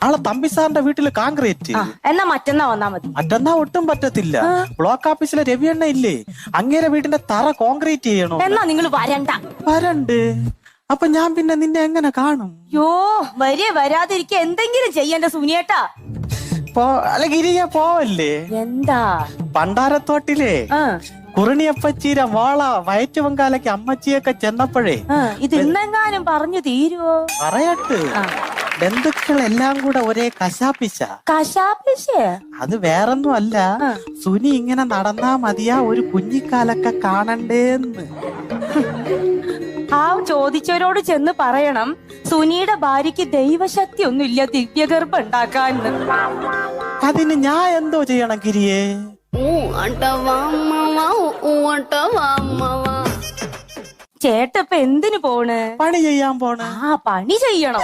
ആളെ തമ്പി സാറിന്റെ വീട്ടില് കോൺക്രീറ്റ്. എന്നാ മറ്റന്നാ വന്നാ മതി. മറ്റന്നാ ഒട്ടും പറ്റത്തില്ല. ബ്ലോക്ക് ഓഫീസിലെ രവിയണ്ണ ഇല്ലേ, അങ്ങേരെ വീടിന്റെ തറ കോൺക്രീറ്റ് ചെയ്യണോ. എന്നാ നിങ്ങൾ വരണ്ട. വരണ്ട്. അപ്പൊ ഞാൻ പിന്നെ നിന്നെ എങ്ങനെ കാണും? യോ വരാതിരിക്ക എന്തെങ്കിലും ചെയ്യണ്ട സുനിയേട്ടാ. അല്ല ഗിരിയ പോവല്ലേ? എന്താ? പണ്ടാരത്തോട്ടിലെ കുറിണിയപ്പച്ചീര വാള വയറ്റു പൊങ്കാലയ്ക്ക് അമ്മച്ചിയൊക്കെ ചെന്നപ്പോഴേ ഇത് ഇന്നെങ്ങാനും പറഞ്ഞു തീരുവോ? പറയട്ട്, ബന്ധുക്കളെല്ലാം കൂടെ ഒരേ കശാപ്പിശ. അത് വേറൊന്നും അല്ല, സുനി ഇങ്ങനെ നടന്നാ മതിയാ ഒരു കുഞ്ഞിക്കാലൊക്കെ കാണണ്ടേന്ന്. ആ ചോദിച്ചവരോട് ചെന്ന് പറയണം സുനിയുടെ ഭാര്യക്ക് ദൈവശക്തി ഒന്നുമില്ല ദിവ്യഗർഭം ഉണ്ടാക്കാന്ന്. അതിന് ഞാൻ എന്തോ ചെയ്യണം ഗിരിയേ? ചേട്ടപ്പ എന്തിനു പോണ്? പണി ചെയ്യാൻ പോണ്. പണി ചെയ്യണം.